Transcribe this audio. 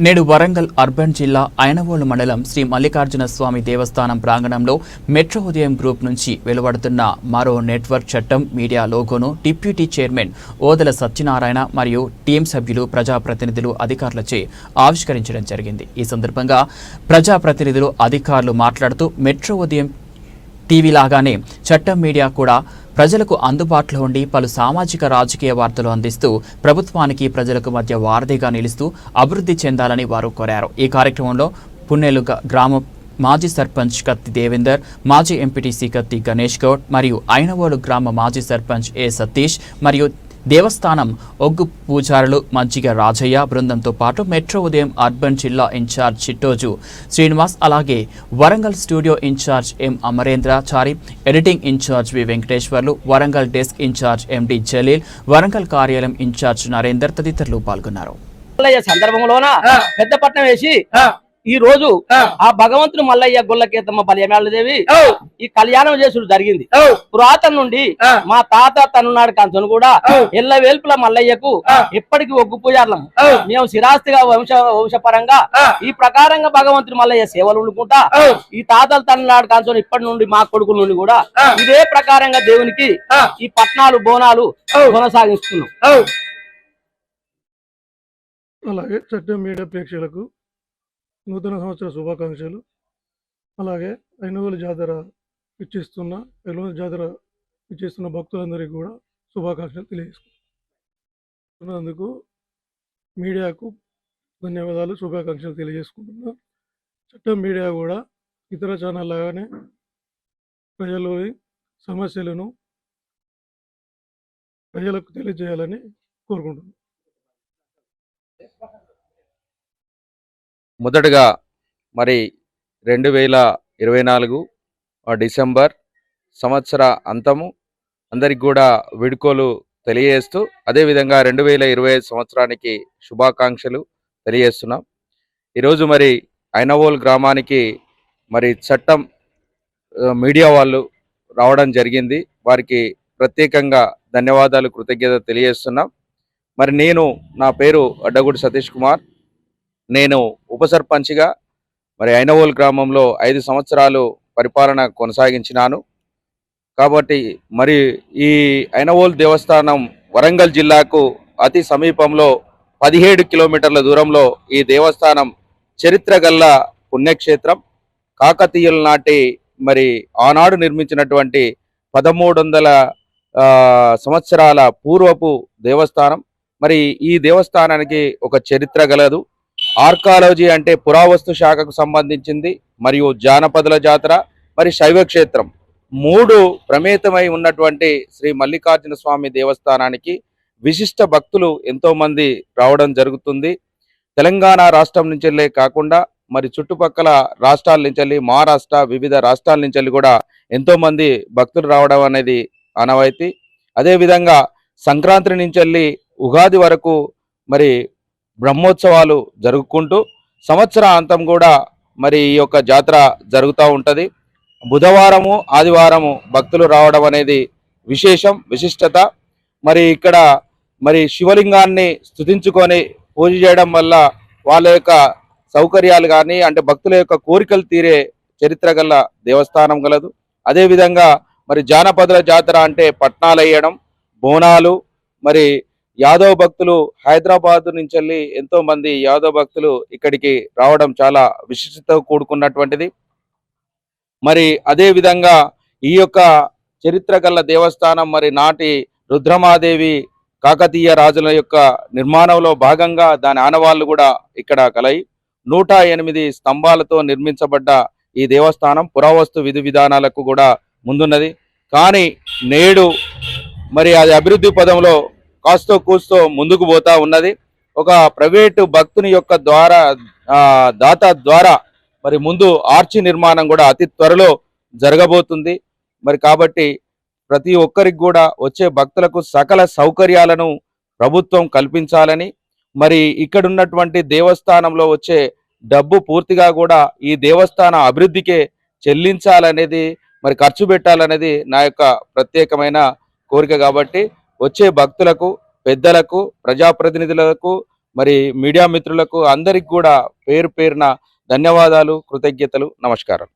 నేడు వరంగల్ అర్బన్ జిల్లా ఐనవోలు మండలం శ్రీ మల్లికార్జున స్వామి దేవస్థానం ప్రాంగణంలో మెట్రో ఉదయం గ్రూప్ నుంచి వెలువడుతున్న మరో నెట్వర్క్ చట్టం మీడియా లోగోను డిప్యూటీ చైర్మన్ ఓదెల సత్యనారాయణ మరియు టీం సభ్యులు ప్రజాప్రతినిధులు అధికారులచే ఆవిష్కరించడం జరిగింది। ఈ సందర్భంగా ప్రజాప్రతినిధులు అధికారులు మాట్లాడుతూ మెట్రో ఉదయం టీవీ లాగానే చట్టం మీడియా కూడా ప్రజలకు అందుబాటులో ఉండి పలు సామాజిక రాజకీయ వార్తలు అందిస్తూ ప్రభుత్వానికి ప్రజలకు మధ్య వారధిగా నిలుస్తూ అభివృద్ధి చెందాలని వారు కోరారు। ఈ కార్యక్రమంలో పున్నెలు గ్రామ మాజీ సర్పంచ్ కత్తి దేవేందర్, మాజీ ఎంపీటీసీ కత్తి గణేష్ గౌడ్ మరియు ఐనవోలు గ్రామ మాజీ సర్పంచ్ ఏ సతీష్ మరియు దేవస్థానం ఒగ్గు పూజారులు మజ్జిగ రాజయ్య బృందంతో పాటు మెట్రో ఉదయం అర్బన్ జిల్లా ఇన్ఛార్జ్ చిట్టోజు శ్రీనివాస్, అలాగే వరంగల్ స్టూడియో ఇన్ఛార్జ్ ఎం అమరేంద్రాచారి, ఎడిటింగ్ ఇన్ఛార్జ్ వి వెంకటేశ్వర్లు, వరంగల్ డెస్క్ ఇన్ఛార్జ్ ఎండి జలీల్, వరంగల్ కార్యాలయం ఇన్ఛార్జ్ నరేందర్ తదితరులు పాల్గొన్నారు। సందర్భంలోన పెద్ద పట్నం వేసి ఈ రోజు ఆ భగవంతుడు మల్లయ్య గొల్లకేతమ్మ బలియమేళదేవి ఈ కళ్యాణం చేసుడు జరిగింది। పురాతన నుండి మా తాత తనున్నాడు కంచను కూడా ఎల్ల వేల్పుల మల్లయ్యకు ఎప్పటికీ ఒగ్గు పూజార్లం మేము స్థిరాస్తిగా వంశపరంగా ఈ ప్రకారంగా భగవంతుడు మల్లయ్య సేవలు ఉండుకుంటా ఈ తాతలు తనున్నాడు కంచను ఇప్పటి నుండి మా కొడుకుల నుండి కూడా ఇదే ప్రకారంగా దేవునికి ఈ పట్నాలు బోనాలు కొనసాగిస్తున్నాం। అలాగే చట్టం మీడియా ప్రేక్షకులకు నూతన సంవత్సర శుభాకాంక్షలు। అలాగే ఐనవోలు జాతర ఇచ్చేస్తున్న భక్తులందరికీ కూడా శుభాకాంక్షలు తెలియజేసుకుంటున్నందుకు మీడియాకు ధన్యవాదాలు, శుభాకాంక్షలు తెలియజేసుకుంటున్నా। చట్టం మీడియా కూడా ఇతర ఛానల్ లాగానే ప్రజల్లోని సమస్యలను ప్రజలకు తెలియజేయాలని కోరుకుంటున్నాను। మొదటగా మరి 2024 డిసెంబర్ సంవత్సర అంతము అందరికి కూడా వేడుకలు తెలియజేస్తూ అదేవిధంగా 2025 సంవత్సరానికి శుభాకాంక్షలు తెలియజేస్తున్నాం। ఈరోజు మరి ఐనవోల్ గ్రామానికి మరి చట్టం మీడియా వాళ్ళు రావడం జరిగింది, వారికి ప్రత్యేకంగా ధన్యవాదాలు కృతజ్ఞత తెలియజేస్తున్నాం। మరి నా పేరు అడ్డగూడి సతీష్ కుమార్, నేను ఉప సర్పంచ్గా మరి ఐనవోల్ గ్రామంలో 5 సంవత్సరాలు పరిపాలన కొనసాగించినాను। కాబట్టి మరి ఈ ఐనవోల్ దేవస్థానం వరంగల్ జిల్లాకు అతి సమీపంలో 17 కిలోమీటర్ల దూరంలో ఈ దేవస్థానం చరిత్ర గల్ల పుణ్యక్షేత్రం। కాకతీయుల నాటి మరి ఆనాడు నిర్మించినటువంటి 1300 సంవత్సరాల పూర్వపు దేవస్థానం। మరి ఈ దేవస్థానానికి ఒక చరిత్ర గలదు। ఆర్కాలజీ అంటే పురావస్తు శాఖకు సంబంధించింది, మరియు జానపదుల జాతర, మరి శైవక్షేత్రం 3 ప్రమేతమై ఉన్నటువంటి శ్రీ మల్లికార్జున స్వామి దేవస్థానానికి విశిష్ట భక్తులు ఎంతో మంది రావడం జరుగుతుంది। తెలంగాణ రాష్ట్రం నుంచెల్లే కాకుండా మరి చుట్టుపక్కల రాష్ట్రాల నుంచి, మహారాష్ట్ర వివిధ రాష్ట్రాల నుంచి కూడా ఎంతో మంది భక్తులు రావడం అనేది ఆనవాయితీ। అదేవిధంగా సంక్రాంతి నుంచి ఉగాది వరకు మరి బ్రహ్మోత్సవాలు జరుపుకుంటూ సంవత్సర అంతం కూడా మరి ఈ యొక్క జాతర జరుగుతూ ఉంటుంది। బుధవారము ఆదివారము భక్తులు రావడం అనేది విశిష్టత। మరి ఇక్కడ మరి శివలింగాన్ని స్తుతించుకొని పూజ చేయడం వల్ల వాళ్ళ యొక్క సౌకర్యాలు కానీ అంటే భక్తుల యొక్క కోరికలు తీరే చరిత్ర గల దేవస్థానం గలదు। అదేవిధంగా మరి జానపదుల జాతర అంటే పట్నాలు వేయడం, బోనాలు, మరి యాదవ్ భక్తులు హైదరాబాద్ నుంచి ఎంతో మంది యాదవ్ భక్తులు ఇక్కడికి రావడం చాలా విశిష్టతో కూడుకున్నటువంటిది। మరి అదే విధంగా ఈ యొక్క చరిత్ర గల దేవస్థానం మరి నాటి రుద్రమాదేవి కాకతీయ రాజుల యొక్క నిర్మాణంలో భాగంగా దాని ఆనవాళ్లు కూడా ఇక్కడ కలయి 108 స్తంభాలతో నిర్మించబడ్డ ఈ దేవస్థానం పురావస్తు విధి విధానాలకు కూడా ముందున్నది। కానీ నేడు మరి అది అభివృద్ధి పదంలో కాస్తో కూస్తో ముందుకు పోతా ఉన్నది। ఒక ప్రైవేటు భక్తుని యొక్క దాత ద్వారా మరి ముందు ఆర్చి నిర్మాణం కూడా అతి త్వరలో జరగబోతుంది। మరి కాబట్టి ప్రతి ఒక్కరికి కూడా వచ్చే భక్తులకు సకల సౌకర్యాలను ప్రభుత్వం కల్పించాలని, మరి ఇక్కడ ఉన్నటువంటి దేవస్థానంలో వచ్చే డబ్బు పూర్తిగా కూడా ఈ దేవస్థాన అభివృద్ధికే చెల్లించాలనేది, మరి ఖర్చు పెట్టాలనేది నా యొక్క ప్రత్యేకమైన కోరిక। కాబట్టి వచ్చే భక్తులకు, పెద్దలకు, ప్రజాప్రతినిధులకు, మరి మీడియా మిత్రులకు అందరికి కూడా పేరు పేరున ధన్యవాదాలు, కృతజ్ఞతలు, నమస్కారం.